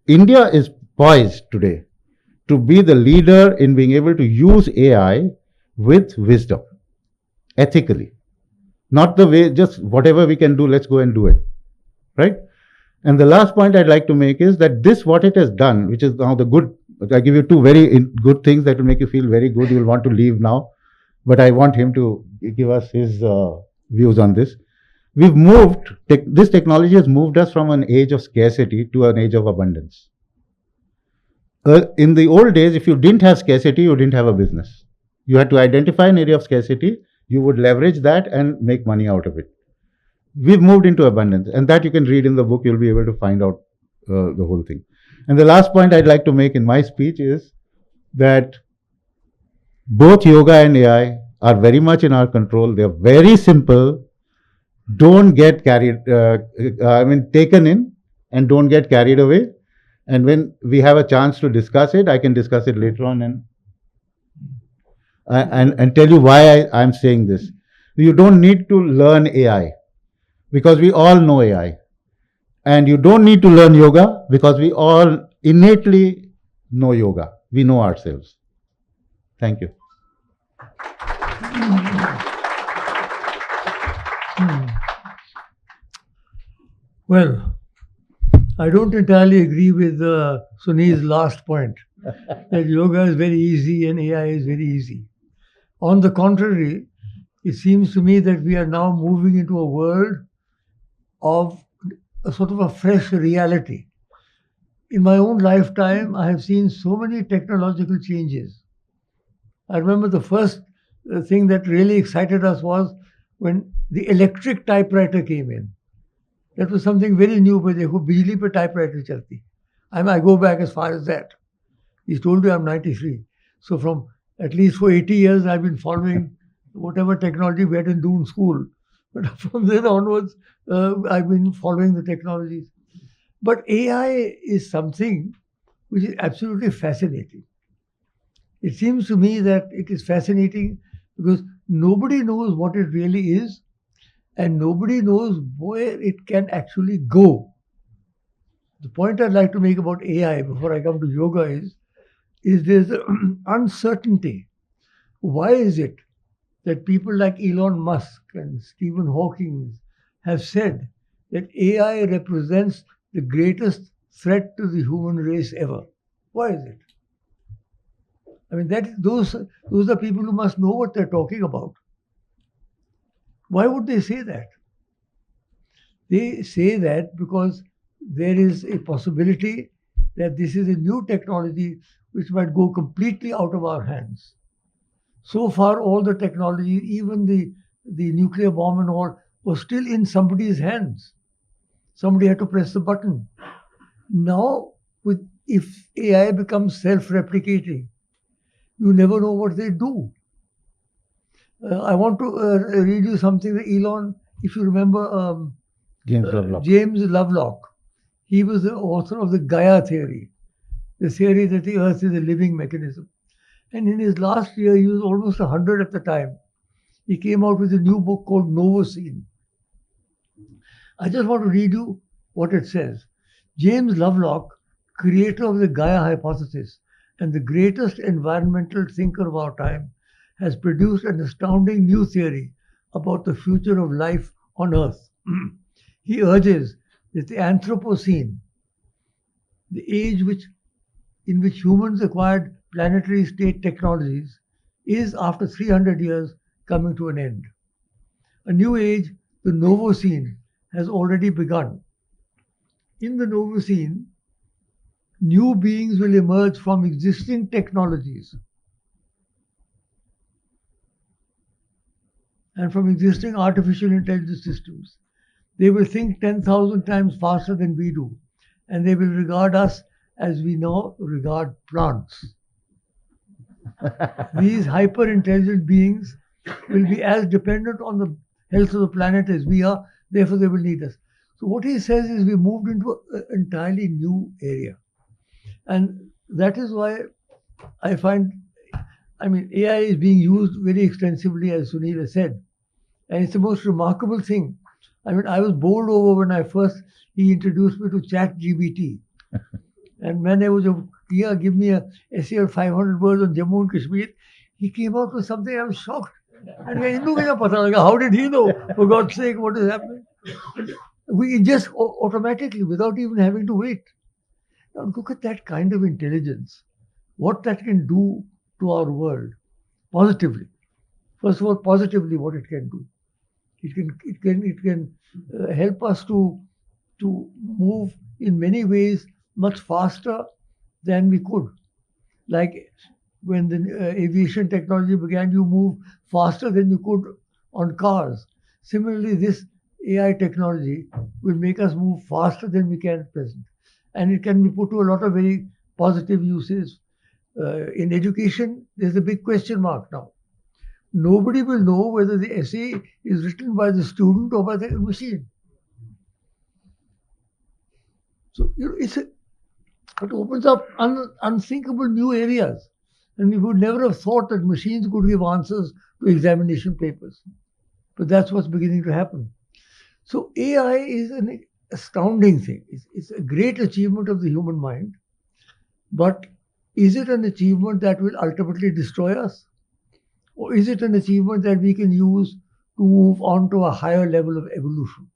India is poised today to be the leader in being able to use AI with wisdom, ethically. Not the way, just whatever we can do, let's go and do it. Right? And the last point I'd like to make is that this, what it has done, which is now the good, I give you two very good things that will make you feel very good. You'll want to leave now. But I want him to give us his views on this. We've moved, this technology has moved us from an age of scarcity to an age of abundance. In the old days, if you didn't have scarcity, you didn't have a business. You had to identify an area of scarcity, you would leverage that and make money out of it. We've moved into abundance, and that you can read in the book. You'll be able to find out the whole thing. And the last point I'd like to make in my speech is that both yoga and AI are very much in our control. They're very simple. Don't get carried, taken in, and don't get carried away. And when we have a chance to discuss it, I can discuss it later on and tell you why I'm saying this. You don't need to learn AI because we all know AI. And you don't need to learn yoga because we all innately know yoga. We know ourselves. Thank you. Well, I don't entirely agree with Sunil's last point that yoga is very easy and AI is very easy. On the contrary, it seems to me that we are now moving into a world of a sort of a fresh reality. In my own lifetime, I have seen so many technological changes. I remember the first thing that really excited us was when the electric typewriter came in. That was something very new, but देखो बिजली पे typewriter चलती. I go back as far as that. He's told you I'm 93. So from at least for 80 years, I've been following whatever technology we had to do in school. But from then onwards, I've been following the technologies. But AI is something which is absolutely fascinating. It seems to me that it is fascinating because nobody knows what it really is and nobody knows where it can actually go. The point I'd like to make about AI before I come to yoga is there's uncertainty. Why is it that people like Elon Musk and Stephen Hawking have said that AI represents the greatest threat to the human race ever? Why is it? I mean, those are people who must know what they're talking about. Why would they say that? They say that because there is a possibility that this is a new technology which might go completely out of our hands. So far, all the technology, even the nuclear bomb and all, was still in somebody's hands. Somebody had to press the button. Now, if AI becomes self-replicating, you never know what they do. I want to read you something that Elon, if you remember, James Lovelock. He was the author of the Gaia theory, the theory that the earth is a living mechanism. And in his last year, he was almost 100 at the time. He came out with a new book called Novocene. I just want to read you what it says. James Lovelock, creator of the Gaia hypothesis and the greatest environmental thinker of our time, has produced an astounding new theory about the future of life on Earth. He urges that the Anthropocene, the age in which humans acquired planetary state technologies, is after 300 years coming to an end. A new age, the Novocene, has already begun. In the Novocene, new beings will emerge from existing technologies and from existing artificial intelligence systems. They will think 10,000 times faster than we do, and they will regard us as we now regard plants. These hyper-intelligent beings will be as dependent on the health of the planet as we are, therefore they will need us. So what he says is we moved into an entirely new area. And that is why I find, AI is being used very extensively, as Sunil has said. And it's the most remarkable thing. I was bowled over when he introduced me to ChatGPT. And मैंने वो जब किया, give me a essay of 500 words on Jammu and Kashmir, he came out with something. I was shocked. And इन्हों को क्या पता लगा? How did he know? For God's sake, what is happening? We just automatically, without even having to wait. Now look at that kind of intelligence. What that can do to our world positively. First of all, positively, what it can do. It can help us to move in many ways much faster than we could. Like when the aviation technology began, you move faster than you could on cars. Similarly, this AI technology will make us move faster than we can at present. And it can be put to a lot of very positive uses. In education, there's a big question mark now. Nobody will know whether the essay is written by the student or by the machine. So it opens up unthinkable new areas. And we would never have thought that machines could give answers to examination papers. But that's what's beginning to happen. So AI is an astounding thing. It's a great achievement of the human mind. But is it an achievement that will ultimately destroy us? Or is it an achievement that we can use to move on to a higher level of evolution?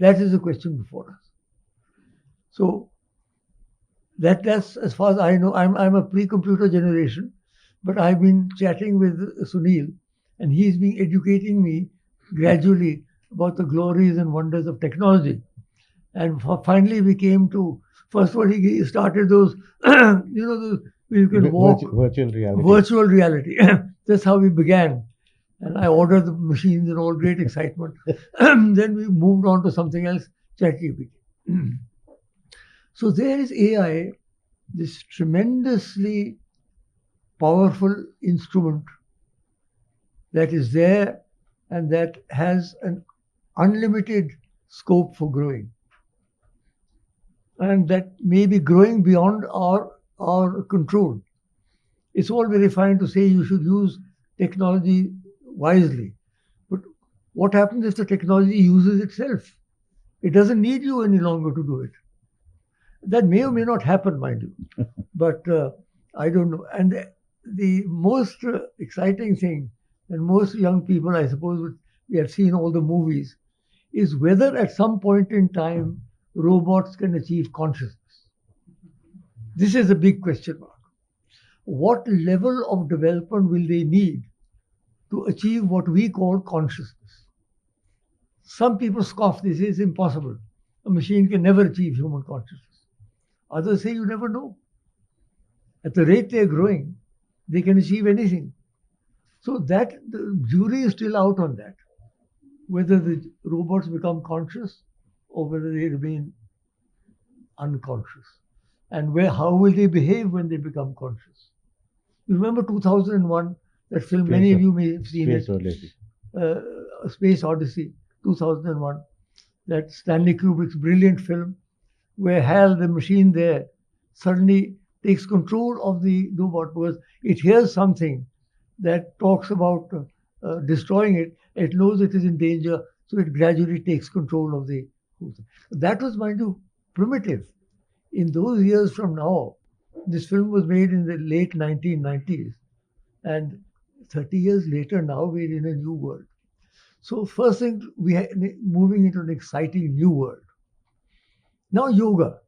That is the question before us. So that's as far as I know. I'm a pre-computer generation, but I've been chatting with Sunil, and he's been educating me gradually about the glories and wonders of technology. And finally, we came to, first of all, he started those, those where you can walk, virtual reality. Virtual reality. That's how we began. And I ordered the machines in all great excitement. Then we moved on to something else, ChatGPT. So there is AI, this tremendously powerful instrument that is there and that has an unlimited scope for growing. And that may be growing beyond our control. It's all very fine to say you should use technology wisely. But what happens if the technology uses itself? It doesn't need you any longer to do it. That may or may not happen, mind you. But I don't know. And the most exciting thing, and most young people, I suppose, we have seen all the movies, is whether at some point in time robots can achieve consciousness. This is a big question mark. What level of development will they need to achieve what we call consciousness? Some people scoff, they say it's impossible. A machine can never achieve human consciousness. Others say you never know. At the rate they're growing, they can achieve anything. So that the jury is still out on that, whether the robots become conscious or whether they remain unconscious. And how will they behave when they become conscious? You remember 2001, that film, many of you may have seen Space it, Odyssey. Space Odyssey, 2001, that Stanley Kubrick's brilliant film, where Hal, the machine there, suddenly takes control of the robot because it hears something that talks about destroying it. It knows it is in danger, so it gradually takes control of the whole thing. That was, mind you, primitive. In those years from now, this film was made in the late 1990s, and 30 years later, now we're in a new world. So first thing, we are moving into an exciting new world. Now yoga.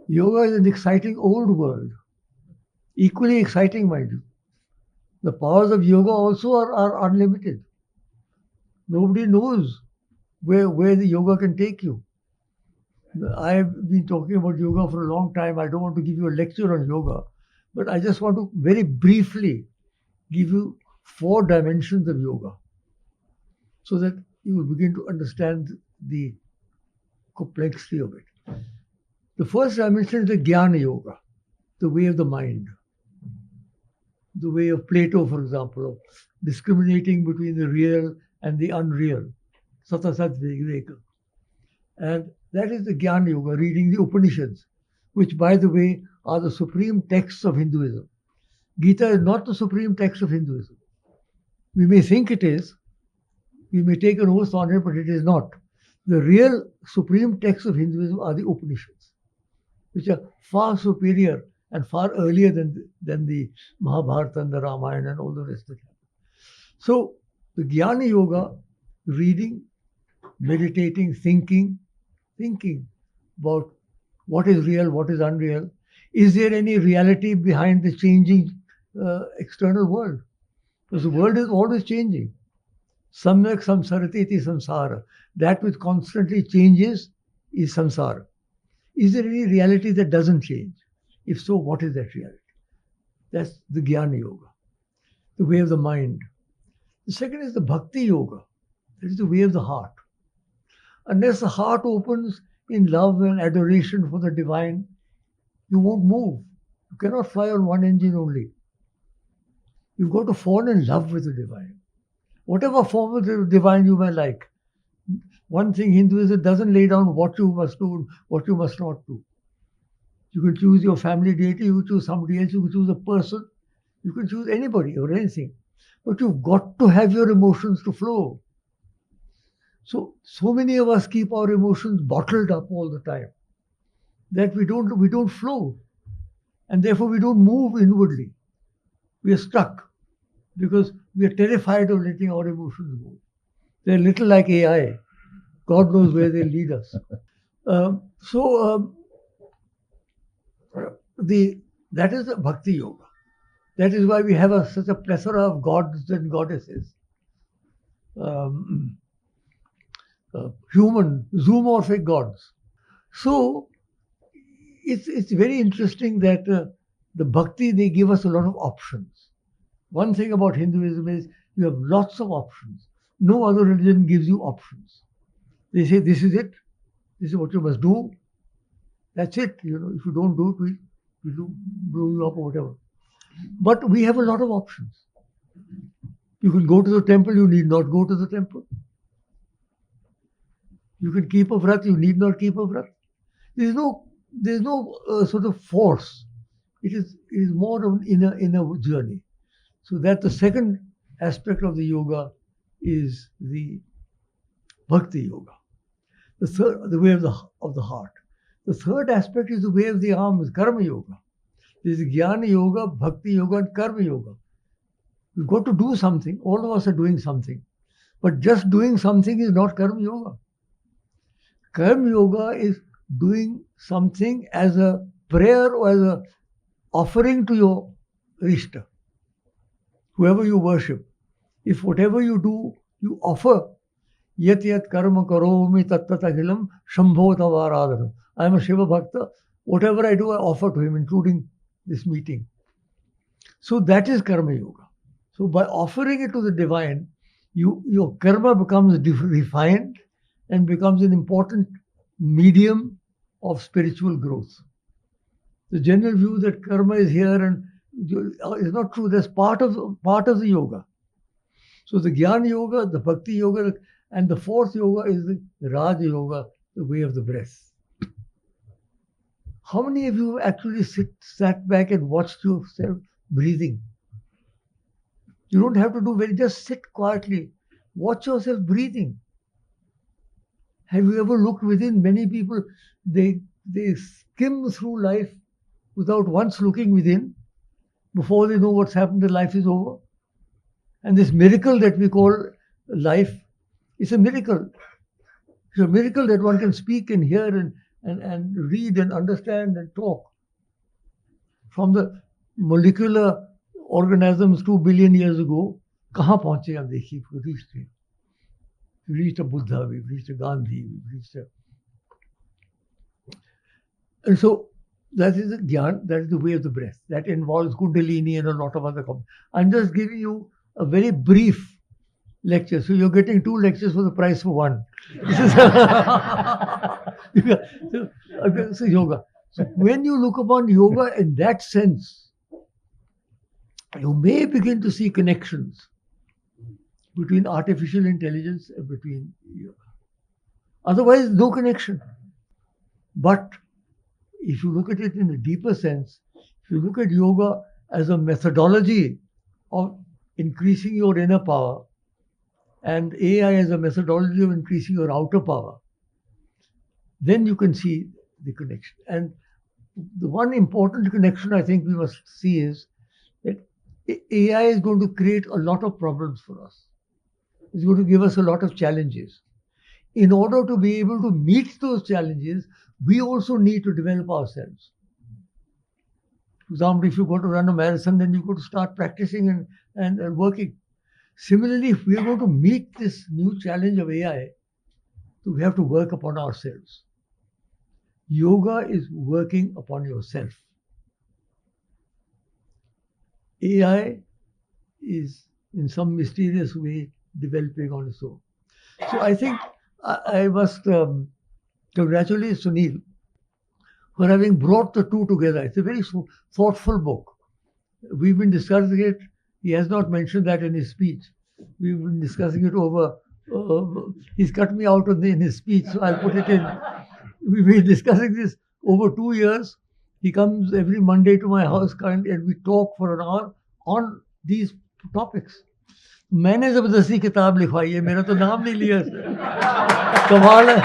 Yoga is an exciting old world. Equally exciting, mind you. The powers of yoga also are unlimited. Nobody knows where the yoga can take you. I've been talking about yoga for a long time. I don't want to give you a lecture on yoga, but I just want to very briefly give you 4 dimensions of yoga so that you will begin to understand the complexity of it. The first dimension is the Jnana Yoga, the way of the mind. The way of Plato, for example, of discriminating between the real and the unreal. Satasat Viveka. And that is the Jnana Yoga, reading the Upanishads, which, by the way, are the supreme texts of Hinduism. Gita is not the supreme text of Hinduism. We may think it is, we may take an oath on it, but it is not. The real supreme texts of Hinduism are the Upanishads. which are far superior and far earlier than the Mahabharata and the Ramayana and all the rest of it. So the Jnana Yoga, reading, meditating, thinking about what is real, what is unreal. Is there any reality behind the changing external world? Because the world is always changing. Samyak samsarati iti samsara. That which constantly changes is samsara. Is there any reality that doesn't change? If so, what is that reality? That's the Jnana Yoga, the way of the mind. The second is the Bhakti Yoga. That is the way of the heart. Unless the heart opens in love and adoration for the divine, you won't move. You cannot fly on one engine only. You've got to fall in love with the divine. Whatever form of the divine you may like. One thing Hinduism doesn't lay down what you must do, what you must not do. You can choose your family deity, you can choose somebody else, you can choose a person, you can choose anybody or anything. But you've got to have your emotions to flow. So many of us keep our emotions bottled up all the time that we don't flow, and therefore we don't move inwardly. We are stuck because we are terrified of letting our emotions go. They're little like AI. God knows where they lead us. That is the Bhakti Yoga. That is why we have such a plethora of gods and goddesses. Human, zoomorphic gods. So it's very interesting that the Bhakti, they give us a lot of options. One thing about Hinduism is you have lots of options. No other religion gives you options. They say, this is it. This is what you must do. That's it. If you don't do it, we'll blow you up or whatever. But we have a lot of options. You can go to the temple, you need not go to the temple. You can keep a vrat, you need not keep a vrat. There's no sort of force. It is more of an inner journey. So that the second aspect of the yoga is the Bhakti Yoga. The third, the way of the heart. The third aspect is the way of the arms, Karma Yoga. There is Jnana Yoga, Bhakti Yoga, and Karma Yoga. We've got to do something. All of us are doing something. But just doing something is not Karma Yoga. Karma Yoga is doing something as a prayer or as an offering to your Ishta, whoever you worship. If whatever you do, you offer, yat yat karma karomi tat tat akhilam shambho tavaradhanam. I am a Shiva Bhakta. Whatever I do, I offer to him, including this meeting. So that is Karma Yoga. So by offering it to the divine, your karma becomes refined and becomes an important medium of spiritual growth. The general view that karma is here and is not true. That's part of the yoga. So the Jnana Yoga, the Bhakti Yoga, and the fourth yoga is the Raja Yoga, the way of the breath. How many of you actually sat back and watched yourself breathing? You don't have to do just sit quietly. Watch yourself breathing. Have you ever looked within? Many people, they skim through life without once looking within. Before they know what's happened, their life is over. And this miracle that we call life is a miracle. It's a miracle that one can speak and hear and read and understand and talk. From the molecular organisms 2 billion years ago, kahan pahunche ab dekhiye, we've reached a Buddha, we've reached a Gandhi, we've reached a... And so that is the Gyan, that is the way of the breath. That involves Kundalini and a lot of other components. I'm just giving you a very brief lecture. So you're getting 2 lectures for the price for 1. So yoga. So when you look upon yoga in that sense, you may begin to see connections between artificial intelligence and between yoga. Otherwise, no connection. But if you look at it in a deeper sense, if you look at yoga as a methodology of increasing your inner power and AI as a methodology of increasing your outer power, then you can see the connection. And the one important connection I think we must see is that AI is going to create a lot of problems for us. It's going to give us a lot of challenges. In order to be able to meet those challenges, we also need to develop ourselves. For example, if you go to run a marathon, then you got to start practicing and working. Similarly, if we are going to meet this new challenge of AI, so we have to work upon ourselves. Yoga is working upon yourself. AI is in some mysterious way developing on its own. So I think I must congratulate Sunil for having brought the two together. It's a very thoughtful book. We've been discussing it. He has not mentioned that in his speech. We've been discussing it over. He's cut me out in his speech, so I'll put it in. We've been discussing this over 2 years. He comes every Monday to my house and we talk for an hour on these topics. मैंने जबरदस्ती किताब लिखवाई है, मेरा तो नाम नहीं लिया इसने. कमाल है.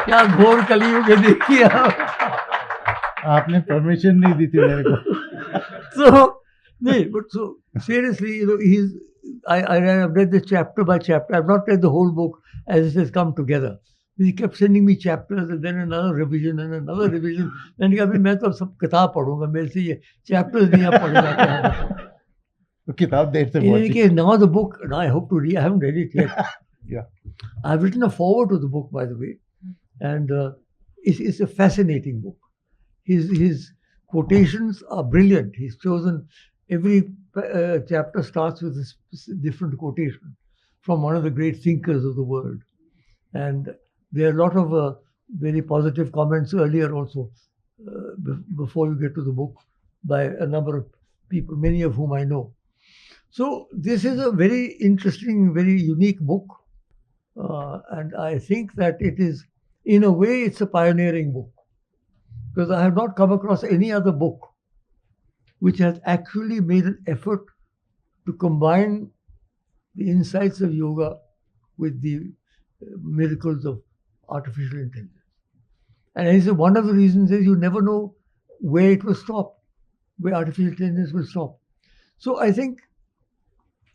क्या घोर कलियुग है देखिए आप. आपने परमिशन नहीं दी थी मेरे को. So seriously, I've read this chapter by chapter. I've not read the whole book as it has come together. He kept sending me chapters and then another revision and another revision. मैंने कहा मैं तो अब सब किताब पढ़ूंगा, मेरे से ये chapters नहीं आप पढ़ जाते. किताब देर से In any case, now the book, now I hope to read. I haven't read it yet. Yeah. I've written a foreword to the book, by the way, and it's a fascinating book. His quotations are brilliant. He's chosen every chapter starts with a different quotation from one of the great thinkers of the world, and there are a lot of very positive comments earlier also before you get to the book by a number of people, many of whom I know. So this is a very interesting, very unique book, and I think that it is, in a way, it's a pioneering book, because I have not come across any other book which has actually made an effort to combine the insights of yoga with the miracles of artificial intelligence. And I say one of the reasons is you never know where it will stop, where artificial intelligence will stop. So I think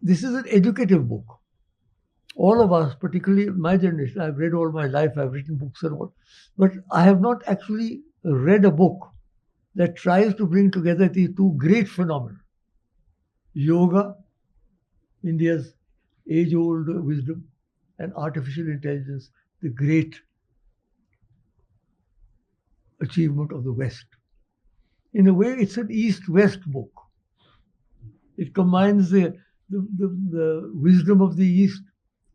this is an educative book. All of us, particularly my generation, I've read all my life, I've written books and all, but I have not actually read a book that tries to bring together these two great phenomena. Yoga, India's age-old wisdom, and artificial intelligence, the great achievement of the West. In a way, it's an East-West book. It combines the wisdom of the East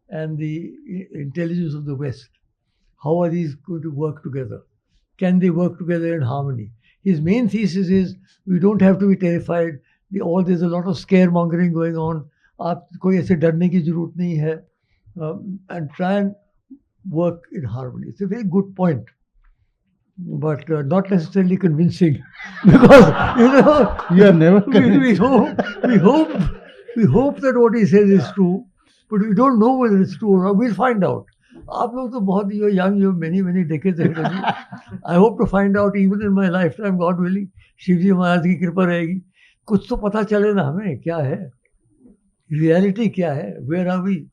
and the intelligence of the West. How are these going to work together? Can they work together in harmony? His main thesis is we don't have to be terrified. There's a lot of scaremongering going on. आप कोई ऐसे डरने की जरूरत नहीं है. And try and work in harmony. It's a very good point, but not necessarily convincing, because you are never we hope that what he says is true, but we don't know whether it's true or not. We'll find out. आप लोग तो बहुत, you're young, you have many decades ahead of you. I hope to find out even in my lifetime, God willing. Shiv जी महाराज की कृपा रहेगी, कुछ तो पता चले ना हमें क्या है, रियलिटी क्या है, where are we,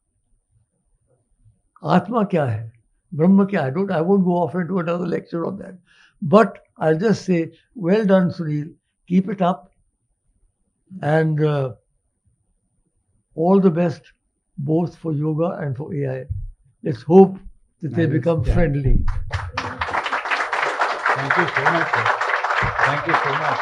आत्मा क्या है, ब्रह्म क्या है. I won't go off into another lecture on that, but I'll just say, well done, Sunil. Keep it up, and all the best, both for yoga and for AI. Let's hope that they become friendly. Thank you so much, sir. Thank you so much.